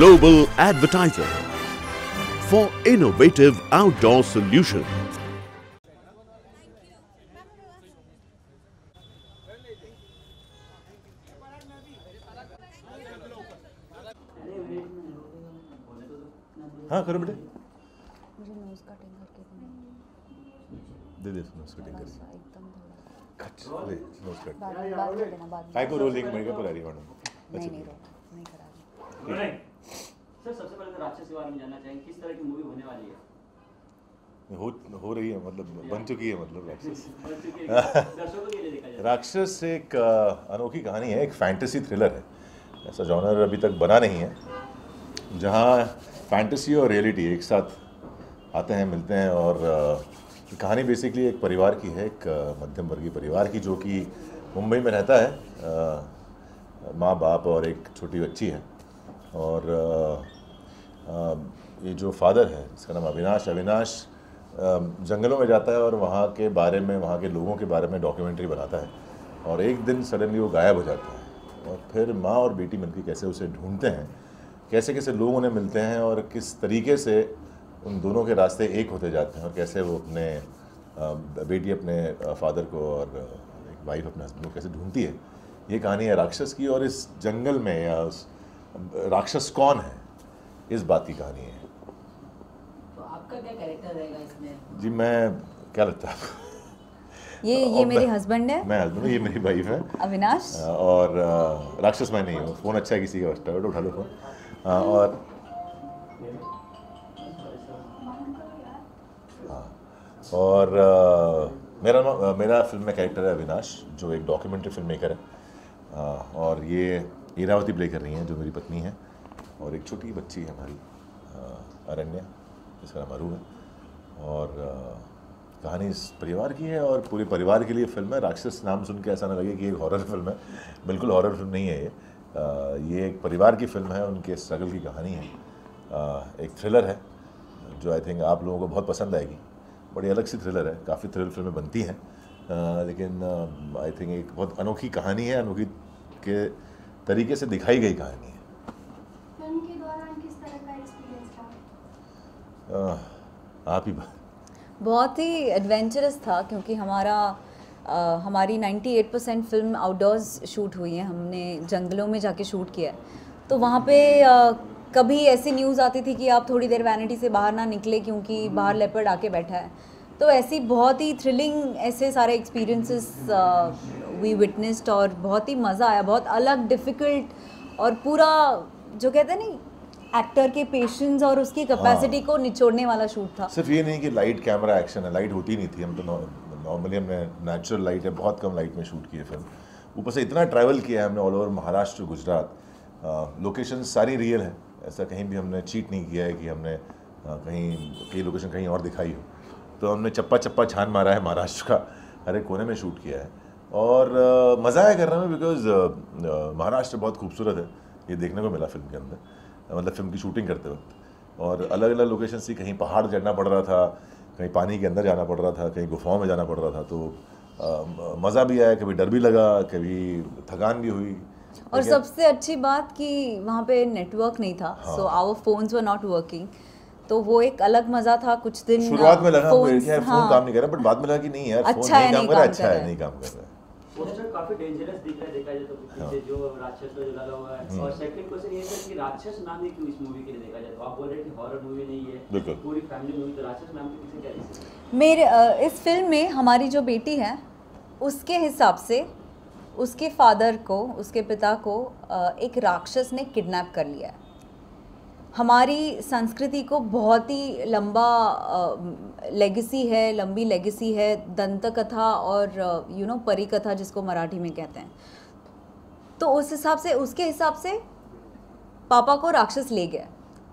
global advertiser for innovative outdoor solutions. हाँ करो बेटे, मुझे नोज कटिंग करके दे दे नोज कटिंग कर एकदम कट ले नोज कट बाद में देना बाद में काय को रोलिंग मेकअप पर आ रही है नहीं नहीं रोना नहीं करा नहीं सर, सबसे पहले तो राक्षस के बारे में जानना चाहेंगे, किस तरह की मूवी होने वाली है? हो रही है, मतलब बन चुकी है, मतलब राक्षस दर्शकों के लिए देखा जाए राक्षस एक अनोखी कहानी है, एक फैंटेसी थ्रिलर है। ऐसा जॉनर अभी तक बना नहीं है जहाँ फैंटेसी और रियलिटी एक साथ आते हैं, मिलते हैं। और कहानी बेसिकली एक परिवार की है, एक मध्यम वर्गीय परिवार की, जो कि मुंबई में रहता है। माँ बाप और एक छोटी बच्ची है। और ये जो फादर है, इसका नाम अविनाश जंगलों में जाता है और वहाँ के बारे में, वहाँ के लोगों के बारे में डॉक्यूमेंट्री बनाता है। और एक दिन सडनली वो गायब हो जाता है और फिर माँ और बेटी मिलकर कैसे उसे ढूंढते हैं, कैसे कैसे लोग उन्हें मिलते हैं और किस तरीके से उन दोनों के रास्ते एक होते जाते हैं, और कैसे वो अपने बेटी अपने फादर को और एक वाइफ अपने हस्बैंड को कैसे ढूंढती है। ये कहानी है राक्षस की। और इस जंगल में या उस राक्षस कौन है, इस बात की कहानी है। तो आपका क्या कैरेक्टर रहेगा इसमें? जी मैं, क्या लगता है आपको? ये मेरे हस्बैंड है, मैं हस्बैंड हूँ, ये मेरी वाइफ है अविनाश। और राक्षस मैं नहीं हूँ। फ़ोन अच्छा है किसी का, बस उठा लो फ़ोन। और मेरा फिल्म में कैरेक्टर है अविनाश, जो एक डॉक्यूमेंट्री फिल्म मेकर है। और ये हीरावती प्ले कर रही हैं, जो मेरी पत्नी है। और एक छोटी बच्ची है हमारी, अरण्या, जिसका नाम अरू है। और कहानी इस परिवार की है और पूरे परिवार के लिए फिल्म है। राक्षस नाम सुन के ऐसा ना लगे कि एक हॉरर फिल्म है, बिल्कुल हॉरर फिल्म नहीं है ये एक परिवार की फिल्म है, उनके स्ट्रगल की कहानी है। एक थ्रिलर है जो आई थिंक आप लोगों को बहुत पसंद आएगी। बड़ी अलग सी थ्रिलर है, काफ़ी थ्रिलर फिल्में बनती हैं, लेकिन आई थिंक एक बहुत अनोखी कहानी है, अनोखी के तरीके से दिखाई गई कहानी है। फिल्म के दौरान किस तरह का एक्सपीरियंस था? आप ही बहुत ही एडवेंचरस था, क्योंकि हमारी 98% फिल्म आउटडोर्स शूट हुई है। हमने जंगलों में जाके शूट किया है। तो वहाँ पे कभी ऐसी न्यूज़ आती थी कि आप थोड़ी देर वैनिटी से बाहर ना निकले क्योंकि बाहर लेपर्ड आके बैठा है। तो ऐसी बहुत ही थ्रिलिंग ऐसे सारे एक्सपीरियंसेस वी विटनेस्ड और बहुत ही मज़ा आया। बहुत अलग, डिफ़िकल्ट और पूरा जो कहते हैं नहीं, एक्टर के पेशेंस और उसकी कैपेसिटी को निचोड़ने वाला शूट था। सिर्फ ये नहीं कि लाइट कैमरा एक्शन है, लाइट होती नहीं थी। हम तो नॉर्मली हमने नेचुरल लाइट है, बहुत कम लाइट में शूट की है फिल्म। ऊपर से इतना ट्रैवल किया है हमने all over Maharashtra, Gujarat. Location सारी रियल है, ऐसा कहीं भी हमने चीट नहीं किया है कि हमने कहीं लोकेशन कहीं और दिखाई हो। तो हमने चप्पा चप्पा छान मारा है महाराष्ट्र का, हर एक कोने में शूट किया है। और मज़ा आया करने में, बिकॉज महाराष्ट्र बहुत खूबसूरत है, ये देखने को मिला फिल्म के अंदर, मतलब फिल्म की शूटिंग करते वक्त। और अलग अलग लोकेशन से कहीं पहाड़ चढ़ना पड़ रहा था, कहीं पानी के अंदर जाना पड़ रहा था, कहीं गुफाओं में जाना पड़ रहा था। तो मज़ा भी आया, कभी डर भी लगा, कभी थकान भी हुई। और सबसे अच्छी बात कि वहाँ पे नेटवर्क नहीं था, so our phones were not working. तो वो एक अलग मज़ा था। कुछ दिन शुरुआत में लगा फोन काम नहीं कर रहा, बट बाद में लगा कि नहीं यार, फोन नहीं काम कर रहा, अच्छा है नहीं काम कर रहा है। पोस्टर काफी डेंजरस दिख रहा है, देखा जाए तो पीछे जो राक्षस का जो लगा हुआ है। और सेकंड क्वेश्चन ये है कि राक्षस नाम ही क्यों इस मूवी के लिए देखा जाए? तो आप बोल रहे हैं कि हॉरर मूवी नहीं है, बिल्कुल पूरी फैमिली मूवी, तो राक्षस नाम के पीछे क्या रीजन है? मेरे इस फिल्म में हमारी जो बेटी है, उसके हिसाब से उसके फादर को, उसके पिता को एक राक्षस ने किडनैप कर लिया है। हमारी संस्कृति को बहुत ही लंबा लेगेसी है, लंबी लेगेसी है, दंत कथा और परी कथा जिसको मराठी में कहते हैं। तो उस हिसाब से, उसके हिसाब से पापा को राक्षस ले गया,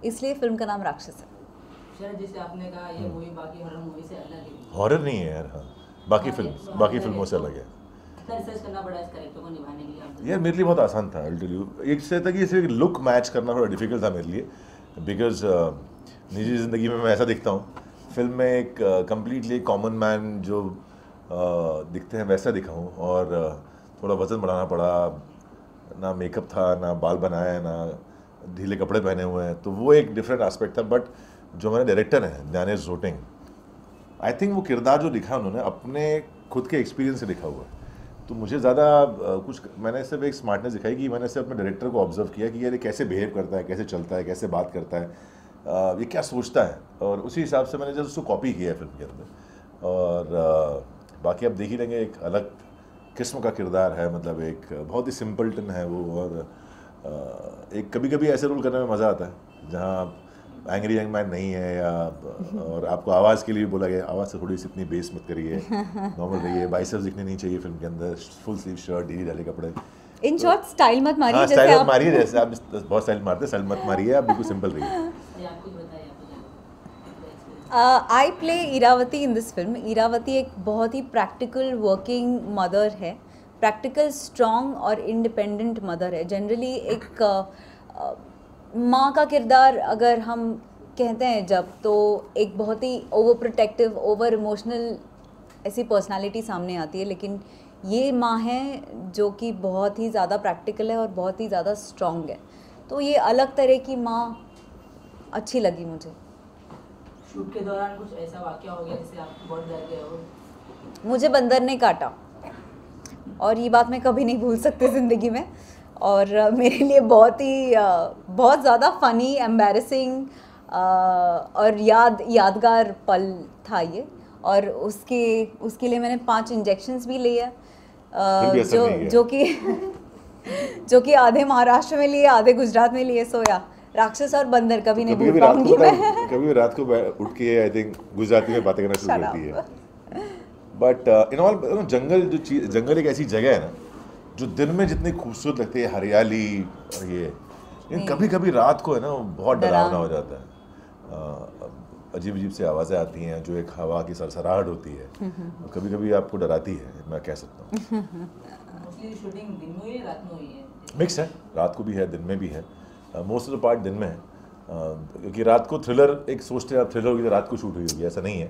इसलिए फिल्म का नाम राक्षस है। सर जैसे आपने कहा ये मूवी बाकी हॉरर मूवी से अलग है। हॉरर नहीं है यार, हाँ बाकी फिल्मों से अलग है। रिसर्च करना पड़ा इस कैरेक्टर को निभाने के लिए आपको? यार मेरे लिए बहुत आसान था, आई टेल यू। एक से तक ये सिर्फ लुक मैच करना थोड़ा डिफिकल्ट था मेरे लिए, बिकॉज निजी ज़िंदगी में मैं ऐसा दिखता हूँ। फिल्म में एक कम्प्लीटली कॉमन मैन जो दिखते हैं वैसा दिखा हूँ। और थोड़ा वज़न बढ़ाना पड़ा, ना मेकअप था, ना बाल बनाया, ना ढीले कपड़े पहने हुए हैं, तो वो एक डिफरेंट एस्पेक्ट था। बट जो हमारे डायरेक्टर हैं ज्ञानेश जोटिंग, आई थिंक वो किरदार जो लिखा उन्होंने अपने खुद के एक्सपीरियंस से लिखा हुआ है। तो मुझे ज़्यादा कुछ, मैंने सिर्फ एक स्मार्टनेस दिखाई कि मैंने सिर्फ अपने डायरेक्टर को ऑब्जर्व किया कि यार ये कैसे बिहेव करता है, कैसे चलता है, कैसे बात करता है, ये क्या सोचता है, और उसी हिसाब से मैंने जस्ट उसको कॉपी किया है फिल्म के अंदर। और बाकी आप देख ही लेंगे, एक अलग किस्म का किरदार है, मतलब एक बहुत ही सिंपलटन है वो। और एक कभी कभी ऐसे रोल करने में मज़ा आता है जहाँ एंग्री यंग मैन नहीं है, या और आपको आवाज़ के लिए बोला गया आवाज़ से थोड़ी सी इतनी बेस मत करिए, नॉर्मल रहिए, बाइसेप्स दिखने नहीं चाहिए फिल्म के अंदर, फुल स्लीव शर्ट, ढीले ढाले कपड़े। इन शॉर्ट स्टाइल मत मारिए, हाँ, जैसे स्टाइल मत आप मारिए, जैसे आप बहुत स्टाइल मारते हैं, स्टाइल मत मारिए, आप बिल्कुल सिंपल रहिए। आप कुछ बताइए I play Iravati in this film. Iravati एक बहुत ही प्रैक्टिकल वर्किंग मदर है, प्रैक्टिकल स्ट्रॉन्ग और इंडिपेंडेंट मदर है। जनरली एक माँ का किरदार अगर हम कहते हैं जब, तो एक बहुत ही ओवर प्रोटेक्टिव, ओवर इमोशनल ऐसी पर्सनालिटी सामने आती है, लेकिन ये माँ है जो कि बहुत ही ज़्यादा प्रैक्टिकल है और बहुत ही ज़्यादा स्ट्रॉन्ग है। तो ये अलग तरह की माँ अच्छी लगी मुझे। शूट के दौरान कुछ ऐसा वाकया हो गया जिससे आप बहुत डर गए हो? मुझे बंदर ने काटा, और ये बात मैं कभी नहीं भूल सकती ज़िंदगी में। और मेरे लिए बहुत ज़्यादा फ़नी, एम्बैरेसिंग और यादगार पल था ये। और उसके लिए मैंने 5 इंजेक्शंस भी लिए, जो कि आधे महाराष्ट्र में लिए, आधे गुजरात में लिए। सोया राक्षस और बंदर कभी नहीं भूल पाऊंगी मैं। कभी रात को उठ के आई थिंक गुजराती में बातें करना शुरू करती है। बट इन ऑल जंगल एक ऐसी जगह है ना जो दिन में जितनी खूबसूरत लगती है, हरियाली और ये, लेकिन कभी कभी रात को है ना बहुत डरावना हो जाता है। अजीब अजीब सी आवाज़ें आती हैं, जो एक हवा की सरसराहट होती है, कभी कभी आपको डराती है, मैं कह सकता हूँ। मोस्टली शूटिंग दिन में हुई है, रात में हुई है? मिक्स है, रात को भी है, दिन में भी है। मोस्ट ऑफ द पार्ट दिन में है, क्योंकि रात को थ्रिलर, एक सोचते हैं आप थ्रिलर होगी तो रात को शूट हुई होगी, ऐसा नहीं है।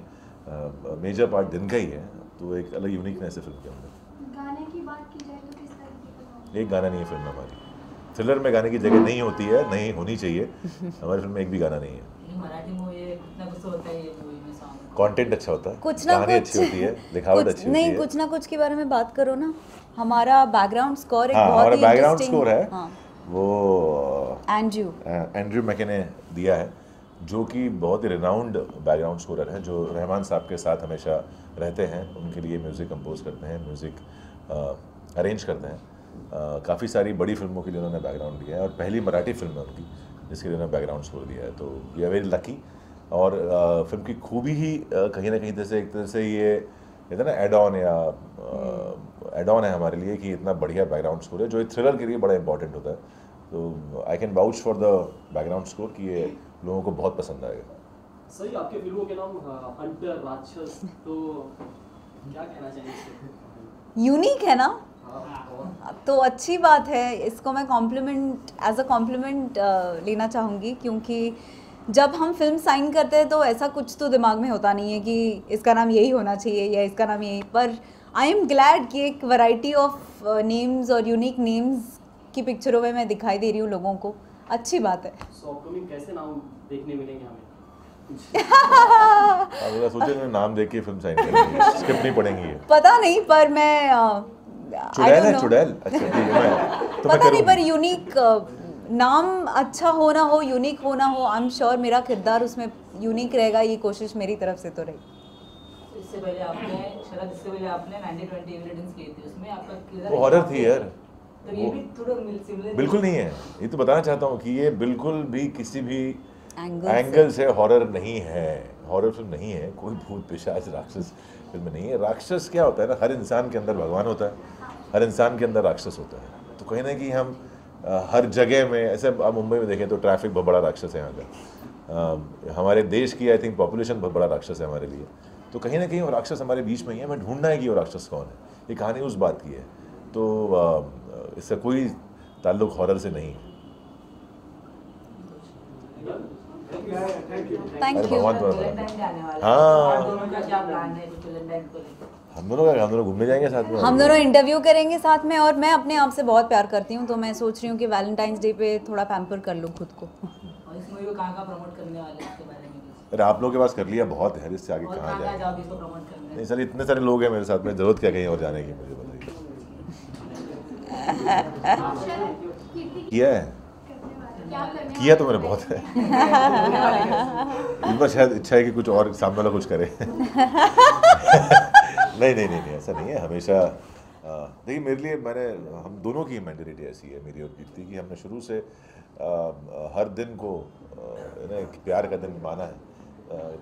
मेजर पार्ट दिन का ही है, तो एक अलग यूनिकनेस है फिल्म के अंदर। गाने की बात की जाए तो किस तरह की? एक गाना नहीं है फिल्म में हमारी। थ्रिलर में गाने की जगह नहीं होती है, नहीं होनी चाहिए। हमारी फिल्म में एक भी गाना नहीं है। मराठी मूवी है, कुछ ना कुछ होता है ये मूवी में, सॉन्ग कंटेंट अच्छा होता है, कुछ ना कहानी कुछ अच्छी होती है, दिखावट अच्छी होती नहीं, है। कुछ ना कुछ के बारे में बात करो ना। हमारा बैकग्राउंड स्कोर एक हाँ, बहुत हमारा ही बैकग्राउंड इंटरेस्टिंग, स्कोर है, हाँ, वो एंड्रयू मैके ने दिया है, जो कि बहुत ही रिनाउंड बैकग्राउंड स्कोरर है, जो रहमान साहब के साथ हमेशा रहते हैं, उनके लिए म्यूज़िक कंपोज करते हैं, म्यूज़िक अरेंज करते हैं। काफ़ी सारी बड़ी फिल्मों के लिए उन्होंने बैकग्राउंड दिया है, और पहली मराठी फिल्म है उनकी जिसके लिए उन्होंने बैकग्राउंड स्कोर दिया है। तो वी आर वेरी लकी। और फिल्म की खूबी ही कहीं ना कहीं एक तरह से ये कहते हैं ना एड ऑन है हमारे लिए, कि इतना बढ़िया बैकग्राउंड स्कोर है, जो एक थ्रिलर के लिए बड़ा इंपॉर्टेंट होता है। तो I can vouch for the background score कि ये लोगों को बहुत पसंद आएगा। सही, आपके फिल्मों के नाम हंटर, राक्षस, तो क्या कहना चाहिए? यूनिक है ना, तो अच्छी बात है। इसको मैं कॉम्प्लीमेंट, एज अ कॉम्प्लीमेंट लेना चाहूँगी, क्योंकि जब हम फिल्म साइन करते हैं तो ऐसा कुछ तो दिमाग में होता नहीं है कि इसका नाम यही होना चाहिए या इसका नाम यही। पर आई एम ग्लैड कि एक वैरायटी ऑफ नेम्स और यूनिक नेम्स की पिक्चरों में मैं दिखाई दे रही हूँ लोगों को। अच्छी बात है। सो अपकमिंग कैसे नाम देखने मिलेंगे हमें? अगर सोचे नाम देख के फिल्म साइन करेंगे, स्क्रिप्ट नहीं पढ़ेंगे। पता नहीं, पर मैं चुड़ैल है, चुड़ैल, अच्छा ठीक है, तो मैं पता नहीं, करूँगा। पर यूनिक नाम अच्छा हो ना हो, यूनिक हो ना हो, आई एम श्योर मेरा किरदार उसमें यूनिक रहेगा। ये कोशिश मेरी तरफ से तो रही। इससे पहले आपने 90-20 एविडेंस की थी, उसमें आपका किरदार वो हॉरर थी यार। तो ये भी थोड़ा सिमिलर बिल्कुल नहीं है, ये तो बताना चाहता हूँ कि ये बिल्कुल भी किसी भी एंगल एंगल से हॉरर नहीं है, हॉरर फिल्म नहीं है, कोई भूत पिशाच राक्षस फिल्म नहीं है। राक्षस क्या होता है ना, हर इंसान के अंदर भगवान होता है, हर इंसान के अंदर राक्षस होता है। तो कहीं ना कहीं हम हर जगह में, ऐसे आप मुंबई में देखें तो ट्रैफिक बहुत बड़ा राक्षस है यहाँ का। हमारे देश की आई थिंक पॉपुलेशन बहुत बड़ा राक्षस है हमारे लिए। तो कहीं ना कहीं वो राक्षस हमारे बीच में ही है, हमें ढूंढना है कि वो राक्षस कौन है। ये कहानी उस बात की है, तो इसका कोई ताल्लुक हॉरर से नहीं है। Thank you. भगवान तो वैलेंटाइन डे आने वाला है, हाँ। आप दोनों का क्या प्लान है कुछ वैलेंटाइन को लेकर? हम दोनों घूमने जाएंगे साथ में। हम दोनों इंटरव्यू करेंगे साथ में, और मैं अपने आप से बहुत प्यार करती हूँ, तो मैं सोच रही हूँ कि वैलेंटाइंस डे पे थोड़ा पैम्पर कर लूँ खुद को। और इस मूवी को कहाँ प्रमोट करने वाले हैं, इसके बारे में कुछ? अरे आप लोग के पास कर लिया बहुत है, इससे आगे और कहाँ जाए? जाओगे इसको प्रमोट करने? नहीं सर, इतने सारे लोग हैं मेरे साथ में, जरूरत क्या कहीं और जाने की, मुझे बताइए। किया है, किया तो मैंने बहुत है। इस बार शायद इच्छा है कि कुछ और सामने वाला कुछ करे। नहीं ऐसा नहीं है हमेशा। देखिए मेरे लिए हम दोनों की मेंटालिटी ऐसी है, मेरी और कीर्ति की। हमने शुरू से हर दिन को एक प्यार का दिन माना है।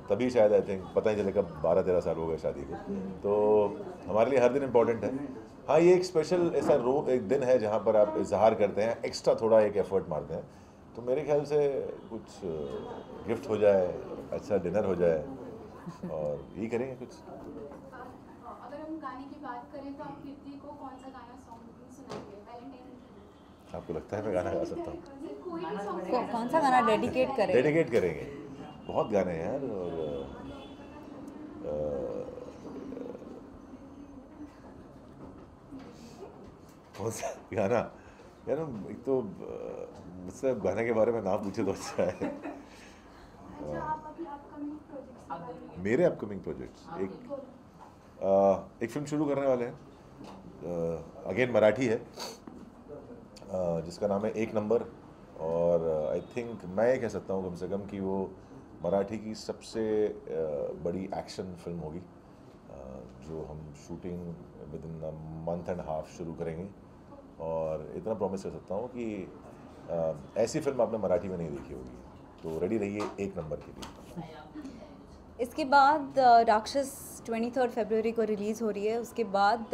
तभी शायद आई थिंक पता ही चले कब 12-13 साल हो गए शादी को, तो हमारे लिए हर दिन इम्पोर्टेंट है। हाँ, ये एक स्पेशल ऐसा एक दिन है जहाँ पर आप इजहार करते हैं, एक्स्ट्रा थोड़ा एक एफर्ट मारते हैं। तो मेरे ख्याल से कुछ गिफ्ट हो जाए, अच्छा डिनर हो जाए, और यही करेंगे कुछ। अगर हम गाने की बात करें तो आप कीर्ति को कौन सा गाना सॉन्ग सुनाएंगे वैलेंटाइन? आपको लगता है मैं गाना गा सकता हूँ? कोई भी सॉन्ग कौन सा गाना डेडिकेट करें? डेडिकेट करेंगे, बहुत गाने हैं यार। और कौन सा गाना यार, एक तो मुझसे गाने के बारे में ना पूछे तो अच्छा है। अच्छा, आप अभी अपकमिंग प्रोजेक्ट्स के बारे में? मेरे अपकमिंग प्रोजेक्ट्स, एक फिल्म शुरू करने वाले हैं, अगेन मराठी है, जिसका नाम है एक नंबर। और आई थिंक मैं ये कह सकता हूँ कम से कम कि वो मराठी की सबसे बड़ी एक्शन फिल्म होगी, जो हम shooting with in a month and half शुरू करेंगे। और इतना प्रॉमिस कर सकता हूँ कि ऐसी फिल्म आपने मराठी में नहीं देखी होगी, तो रेडी रहिए एक नंबर के लिए। इसके बाद राक्षस 23 फरवरी को रिलीज़ हो रही है। उसके बाद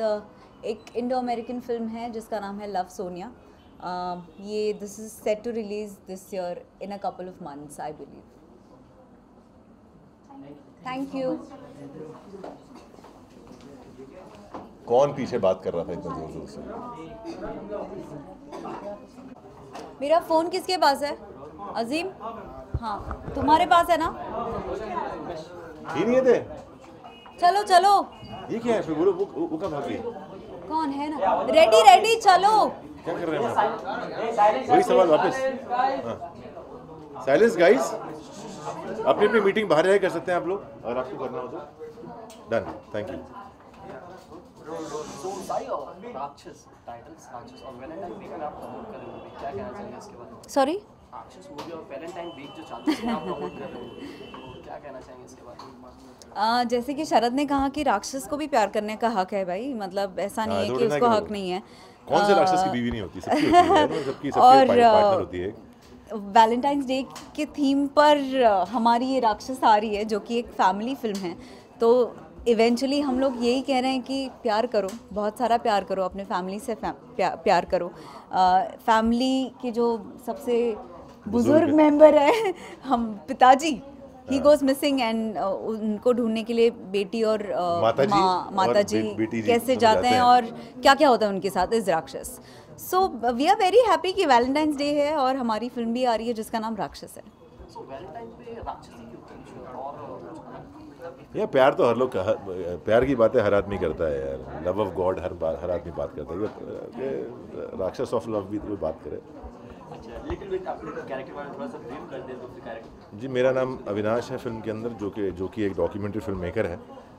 एक इंडो अमेरिकन फिल्म है जिसका नाम है लव सोनिया। ये this is set to release this year in a couple of months I believe. Thank you. कौन पीछे बात कर रहा था इतना जोर जोर से? मेरा फ़ोन किसके पास है? अजीम? हाँ, तुम्हारे पास है ना? ही नहीं थे। चलो चलो। ये क्या है फिर? वो कब भाग गई? कौन है ना? रेडी रेडी चलो। क्या कर रहे हैं? वही सवाल वापस। साइलेंस गाइस, अपनी अपनी मीटिंग बाहर जाके कर सकते हैं आप लोग, अगर आपको करना हो तो। Done, thank you. So Sai राक्षस टाइटल्स राक्षस और वैलेंटाइन वीक में आप प्रमोट कर रहे हो, क्या कहना चाहेंगे इसके बारे में? सॉरी? राक्षस मूवी और वैलेंटाइन वीक जो चालू है आप प्रमोट कर रहे हो, तो क्या कहना चाहेंगे इसके बारे में? जैसे कि शरद ने कहा कि राक्षस को भी प्यार करने का हक है भाई, मतलब ऐसा नहीं है कि उसको हक नहीं है। कौन से राक्षस की बीवी नहीं होती? सबकी होती है, सबकी पार्टनर होती है। वैलेंटाइंस डे के थीम पर हमारी ये राक्षस आ रही है, जो कि एक फैमिली फिल्म है। तो इवेंचुअली हम लोग यही कह रहे हैं कि प्यार करो, बहुत सारा प्यार करो, अपने फैमिली से प्यार करो। फैमिली के जो सबसे बुजुर्ग मेंबर है हम पिताजी, ही गोज मिसिंग, एंड उनको ढूंढने के लिए बेटी और माता जी कैसे जाते हैं और क्या क्या होता है उनके साथ इस Raakshas. So we are very happy कि वैलेंटाइंस डे है और हमारी फिल्म भी आ रही है जिसका नाम राक्षस है। सो वैलेंटाइन पे राक्षसी क्यों? और यार प्यार तो हर लोग प्यार की बातें हर आदमी करता है यार। लव ऑफ गॉड हर आदमी बात करता है, ये राक्षस ऑफ लव भी तो बात करे। अच्छा, लिटिल बिट अपने कैरेक्टर बारे में थोड़ा सा ब्रीफ कर दे तो फिर कैरेक्टर। जी, मेरा नाम अविनाश है फिल्म के अंदर, जो कि एक डॉक्यूमेंट्री फिल्म मेकर है,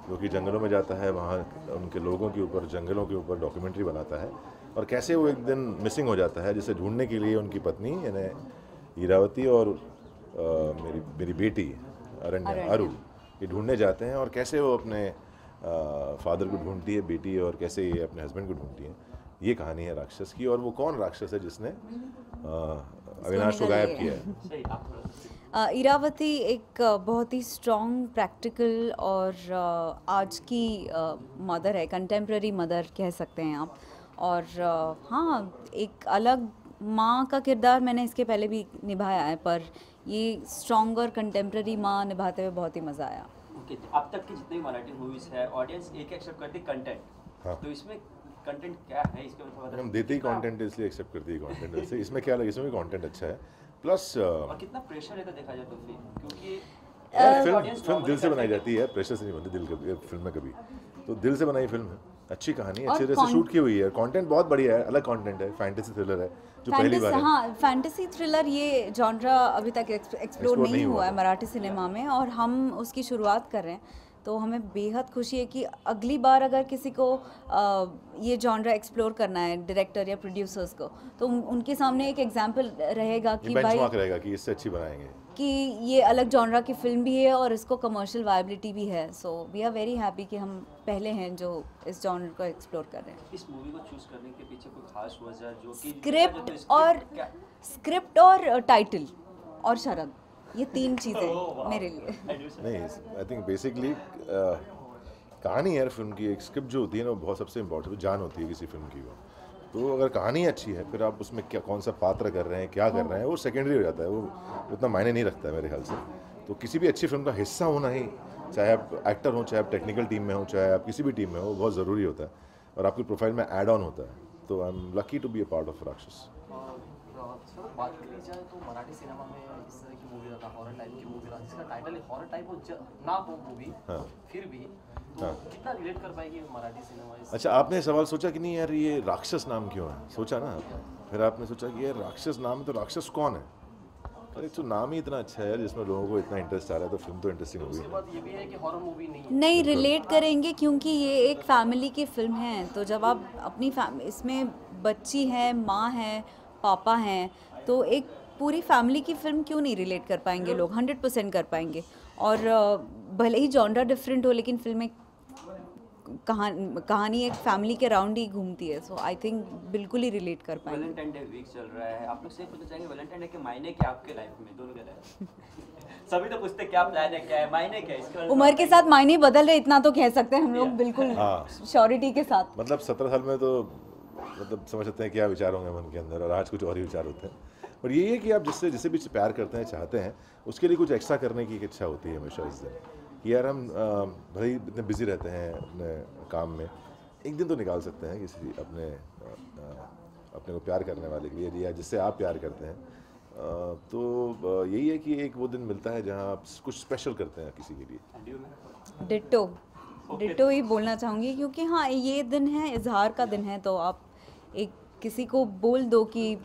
जो कि जंगलों में जाता है, वहाँ उनके लोगों के ऊपर, जंगलों के ऊपर डॉक्यूमेंट्री बनाता है, और कैसे वो एक दिन मिसिंग हो जाता है, जिसे ढूंढने के लिए उनकी पत्नी यानी हीरावती और मेरी बेटी अरण्या अरु ये ढूंढने जाते हैं, और कैसे वो अपने फादर को ढूंढती है बेटी, और कैसे ये अपने हस्बैंड को ढूंढती है। ये कहानी है राक्षस की, और वो कौन राक्षस है जिसने अविनाश को गायब किया है। हीरावती एक बहुत ही स्ट्रॉन्ग प्रैक्टिकल और आज की मदर है, कंटेम्प्रेरी मदर कह सकते हैं आप। और हाँ, एक अलग माँ का किरदार मैंने इसके पहले भी निभाया है, पर ये स्ट्रॉन्ग और कंटेम्प्रेरी माँ निभाते हुए बहुत ही मज़ा आया। ओके, अब तक की जितनी मराठी मूवीज है ऑडियंस एक एक्सेप्ट करती है कंटेंट। हाँ। तो इसमें कंटेंट क्या है इसके बारे में? हम देते ही कंटेंट है, इसलिए एक्सेप्ट करती है कंटेंट। वैसे इसमें क्या लगे, इसमें भी कंटेंट अच्छा है, प्लस और कितना प्रेशर रहता देखा जाए तो फिर, क्योंकि फिल्म दिल से बनाई जाती है, प्रेशर से नहीं बनती दिल कभी फिल्म में कभी। तो दिल से बनाई फिल्म है, अच्छी कहानी, अच्छी तरह से शूट की हुई है, कंटेंट बहुत बढ़िया है, अलग कंटेंट है, फैंटेसी थ्रिलर है जो पहली बार है। हाँ, फैंटेसी थ्रिलर ये जॉनरा अभी तक एक्सप्लोर नहीं हुआ है मराठी सिनेमा में, और हम उसकी शुरुआत कर रहे हैं। तो हमें बेहद खुशी है कि अगली बार अगर किसी को ये जॉनरा एक्सप्लोर करना है, डायरेक्टर या प्रोड्यूसर्स को, तो उनके सामने एक एग्जांपल रहेगा कि भाई रहेगा कि इससे अच्छी बनाएंगे, कि ये अलग जॉनरा की फिल्म भी है और इसको कमर्शियल वायबिलिटी भी है। So we are very happy कि हम पहले हैं जो इस जॉनर को एक्सप्लोर कर रहे हैं। इस मूवी को चूज करने के पीछे कोई खास वजह जो कि स्क्रिप्ट और टाइटल और शरद, ये 3 चीज़ें मेरे लिए। नहीं, आई थिंक बेसिकली कहानी है फिल्म की, एक स्क्रिप्ट जो होती है ना वो बहुत सबसे इम्पोर्टेंट जान होती है किसी फिल्म की वो। तो अगर कहानी अच्छी है फिर आप उसमें क्या कौन सा पात्र कर रहे हैं, क्या कर रहे हैं, वो सेकेंडरी हो जाता है, वो उतना मायने नहीं रखता है मेरे ख्याल से। तो किसी भी अच्छी फिल्म का हिस्सा होना ही, चाहे आप एक्टर हो, चाहे आप टेक्निकल टीम में हो, चाहे आप किसी भी टीम में हो, वो बहुत ज़रूरी होता है और आपकी प्रोफाइल में ऐड ऑन होता है। तो I am lucky to be a part of Raakshas. बात करी जाए तो मराठी सिनेमा में इस तरह की मूवी रहा, हॉरर टाइप की मूवी रहा, जिसका टाइटल हॉरर टाइप हो ना हो मूवी, फिर भी तो कितना रिलेट कर पाएगी मराठी सिनेमा इस? अच्छा, आपने सवाल सोचा कि नहीं यार ये राक्षस नाम क्यों है, सोचा ना फिर आपने सोचा कि यार राक्षस नाम है तो राक्षस कौन है? अरे तो नाम ही इतना अच्छा है यार जिसमें लोगों को इतना इंटरेस्ट आ रहा है, तो फिल्म तो इंटरेस्टिंग होगी। उसके बाद ये भी है कि हॉरर मूवी नहीं रिलेट करेंगे क्योंकि ये एक फैमिली की फिल्म है। तो जब आप अपनी इसमें बच्ची है, माँ है, पापा हैं, तो एक पूरी फैमिली की फिल्म क्यों नहीं रिलेट कर पाएंगे लोग? 100% कर पाएंगे। और भले ही जॉनरा डिफरेंट हो लेकिन फिल्म एक कहानी एक फैमिली के राउंड ही घूमती है। सो आई थिंक बिल्कुल ही रिलेट कर पाएंगे। वैलेंटाइन डे वीक चल रहा है, आप लोग से पूछना चाहेंगे वैलेंटाइन डे के मायने क्या आपके लाइफ में, दोनों के लाइफ में? सभी तो पूछते क्या प्लान है, क्या है मायने, क्या है? उम्र के साथ मायने बदल रहे, इतना तो कह सकते हैं हम लोग बिल्कुल श्योरिटी के साथ। मतलब 17 साल में तो मतलब समझ सकते हैं क्या विचार होंगे मन के अंदर, और आज कुछ और ही विचार होते हैं। और ये है कि आप जिससे भी प्यार करते हैं, चाहते हैं, उसके लिए कुछ एक्स्ट्रा करने की इच्छा होती है हमेशा इस दिन कि यार हम भले ही इतने बिजी रहते हैं अपने काम में, एक दिन तो निकाल सकते हैं किसी अपने को प्यार करने वाले के लिए या जिससे आप प्यार करते हैं। तो यही है कि एक वो दिन मिलता है जहाँ आप कुछ स्पेशल करते हैं किसी के लिए। डिट्टो ही बोलना चाहूँगी क्योंकि हाँ ये दिन है, इजहार का दिन है। तो आप एक किसी को बोल दो कि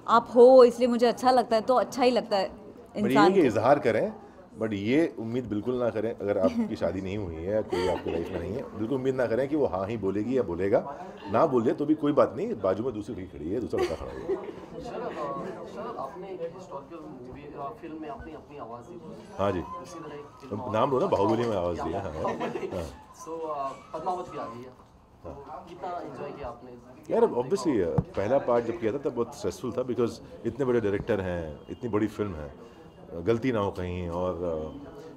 आप हो इसलिए मुझे अच्छा लगता है, तो अच्छा ही लगता है इंसान को। इजहार करें, बट ये उम्मीद बिल्कुल ना करें, अगर आपकी शादी नहीं हुई है, कोई आपकी लाइफ में नहीं है, बिल्कुल उम्मीद ना करें कि वो हाँ ही बोलेगी या बोलेगा। ना बोले तो भी कोई बात नहीं, बाजू में दूसरी खड़ी है, दूसरा लड़का खड़ा है। सर आपने हिस्टोरिकल मूवी फिल्म में अपनी आवाज़ दी। हाँ जी, नाम लो ना, बाहुबली में आवाज़ दी है। हाँ, सो पद्मावत भी आ गई है, कितना एंजॉय किया आपने? यार ऑब्वियसली पहला पार्ट जब किया था तब बहुत स्ट्रेसफुल था, बिकॉज इतने बड़े डायरेक्टर हैं, इतनी बड़ी फिल्म है, गलती ना हो कहीं। और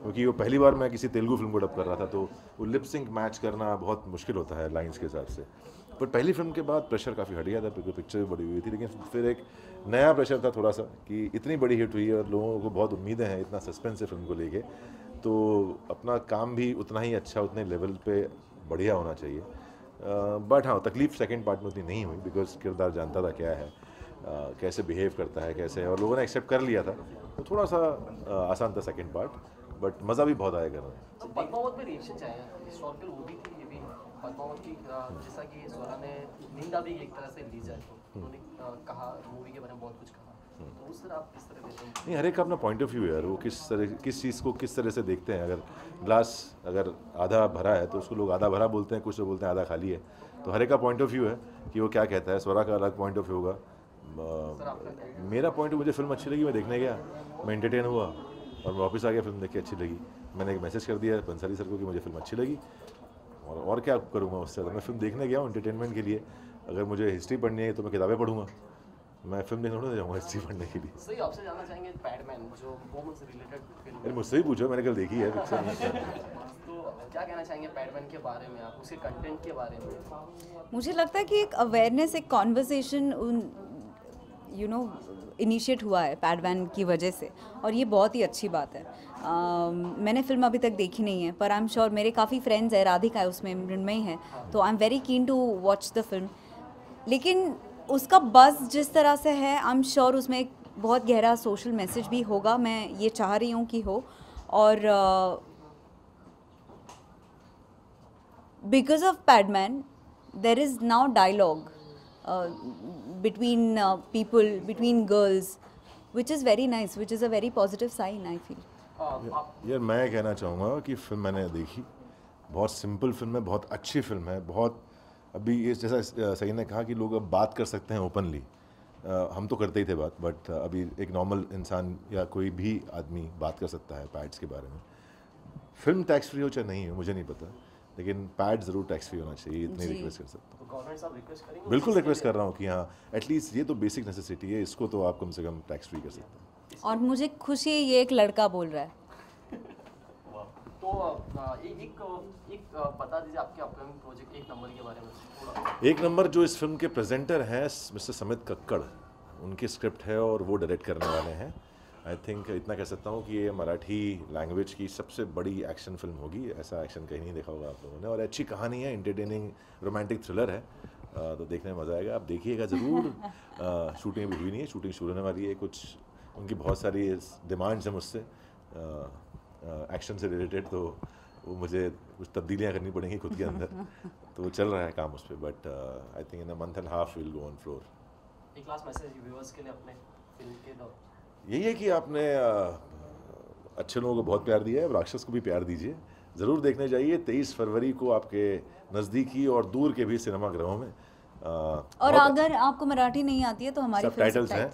क्योंकि वो पहली बार मैं किसी तेलुगु फिल्म को डब कर रहा था, तो वो लिप सिंक मैच करना बहुत मुश्किल होता है लाइंस के हिसाब से। पर पहली फिल्म के बाद प्रेशर काफ़ी हट गया था, क्योंकि पिक्चर भी बड़ी हुई थी, लेकिन फिर एक नया प्रेशर था थोड़ा सा कि इतनी बड़ी हिट हुई है और लोगों को बहुत उम्मीदें हैं, इतना सस्पेंस है फिल्म को लेके, तो अपना काम भी उतना ही अच्छा, उतने लेवल पे बढ़िया होना चाहिए। बट हाँ, तकलीफ सेकंड पार्ट में उतनी नहीं हुई, बिकॉज किरदार जानता था क्या है, कैसे बिहेव करता है, कैसे, और लोगों ने एक्सेप्ट कर लिया था, तो थोड़ा सा आसान था सेकंड पार्ट, बट मज़ा भी बहुत आएगा। तो पद्मावत में रिएक्शन चाहिए, हिस्टोरिकल वो भी थी, ये भी पद्मावत की, जैसा कि स्वरा ने निंदा भी एक तरह से ली जाए तो उन्होंने कहा मूवी के बारे में बहुत कुछ कहा, तो उस तरह आप किस तरह देते हैं? नहीं, हर एक का अपना पॉइंट ऑफ व्यू है यार, वो किस चीज़ को किस तरह से देखते हैं। अगर ग्लास अगर आधा भरा है तो उसको लोग आधा भरा बोलते हैं, कुछ लोग बोलते हैं आधा खाली है, तो हर एक का पॉइंट ऑफ व्यू है कि वो क्या कहता है। स्वरा का अलग पॉइंट ऑफ व्यू होगा, मेरा पॉइंट, मुझे फिल्म अच्छी लगी, मैं देखने गया, मैं एंटरटेन हुआ और मैं वापस आ गया, फिल्म देख के अच्छी लगी। मैंने एक मैसेज कर दिया बंसाली सर को कि मुझे फिल्म अच्छी लगी, और क्या करूँगा उससे। मैं फिल्म देखने गया हूँ एंटरटेनमेंट के लिए, अगर मुझे हिस्ट्री पढ़नी है तो मैं किताबें पढ़ूंगा, मैं फिल्म देखने थोड़ा जाऊँगा हिस्ट्री पढ़ने के लिए। सही, आपसे जानना चाहेंगे पैडमैन जो वुमेन से रिलेटेड फिल्म है, मुझसे ही पूछो, मैंने कल देखी है पिक्चर। तो क्या कहना चाहेंगे पैडमैन के बारे में, आप उसके कंटेंट के बारे में? मुझे लगता है कि एक अवेयरनेस, एक कॉन्वर्सेशन इनिशिएट हुआ है पैडमैन की वजह से, और ये बहुत ही अच्छी बात है। मैंने फिल्म अभी तक देखी नहीं है, पर आई एम श्योर मेरे काफ़ी फ्रेंड्स हैं, राधिका है उसमें, मृण्मयी है, तो I am very keen to watch the film. लेकिन उसका बज़ जिस तरह से है, आई एम श्योर उसमें एक बहुत गहरा सोशल मैसेज भी होगा, मैं ये चाह रही हूँ कि हो। और because of Padman there is now dialogue between people, between girls, which is very nice, which is a very positive sign, I feel. यार मैं कहना चाहूँगा कि फिल्म मैंने देखी, बहुत सिंपल फिल्म है, बहुत अच्छी फिल्म है, बहुत अभी ये जैसा सही ने कहा कि लोग अब बात कर सकते हैं ओपनली, हम तो करते ही थे बात, बट अभी एक नॉर्मल इंसान या कोई भी आदमी बात कर सकता है पैड्स के बारे में। फिल्म टैक्स फ्री हो चाहे नहीं हो मुझे नहीं पता, लेकिन पैड ज़रूर टैक्स फ्री होना चाहिए, इतनी रिक्वेस्ट कर सकता हूँ। बिल्कुल रिक्वेस्ट कर रहा हूँ कि हाँ एटलीस्ट ये तो बेसिक नेसेसिटी है, इसको तो आप कम से कम टैक्स फ्री कर सकते हैं। और मुझे खुशी है ये एक लड़का बोल रहा है। तो एक बता दीजिए आपके अपकमिंग प्रोजेक्ट एक नंबर के बारे में थोड़ा। एक नंबर जो इस फिल्म के प्रेजेंटर हैं मिस्टर समित कक्कड़, उनकी स्क्रिप्ट है और वो डायरेक्ट करने वाले हैं। आई थिंक इतना कह सकता हूँ कि ये मराठी लैंग्वेज की सबसे बड़ी एक्शन फिल्म होगी, ऐसा एक्शन कहीं नहीं देखा होगा आप लोगों ने, और अच्छी कहानी है, इंटरटेनिंग रोमांटिक थ्रिलर है, तो देखने में मज़ा आएगा, आप देखिएगा ज़रूर। शूटिंग भी हुई नहीं है, शूटिंग शुरू होने वाली है, कुछ उनकी बहुत सारी डिमांड्स हैं मुझसे एक्शन से रिलेटेड, तो वो मुझे कुछ तब्दीलियाँ करनी पड़ेंगी खुद के अंदर, तो चल रहा है काम उस पर, but I think in a month and half will go on floor. एक लास्ट मैसेज व्यूअर्स के लिए अपने फिल्म के दौर यही है कि आपने अच्छे लोगों को बहुत प्यार दिया है, राक्षस को भी प्यार दीजिए, ज़रूर देखने जाइए 23 फरवरी को आपके नज़दीकी और दूर के भी सिनेमाघरों में। और अगर आपको मराठी नहीं आती है तो हमारी सबटाइटल्स हैं।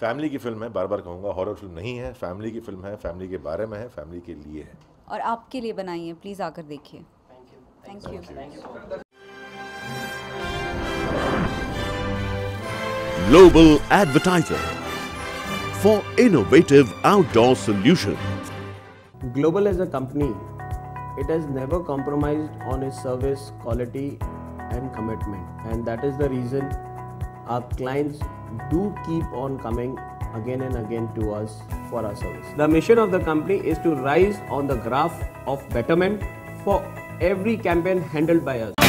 फैमिली की फिल्म है, बार बार कहूँगा, हॉरर फिल्म नहीं है, फैमिली की फिल्म है, फैमिली के बारे में है, फैमिली के लिए है, और आपके लिए बनाई है, प्लीज़ आकर देखिए। Thank you. Global Advertiser for innovative outdoor solutions. Global as a company, it has never compromised on its service quality and commitment, and that is the reason our clients do keep on coming again and again to us for our service. The mission of the company is to rise on the graph of betterment for every campaign handled by us.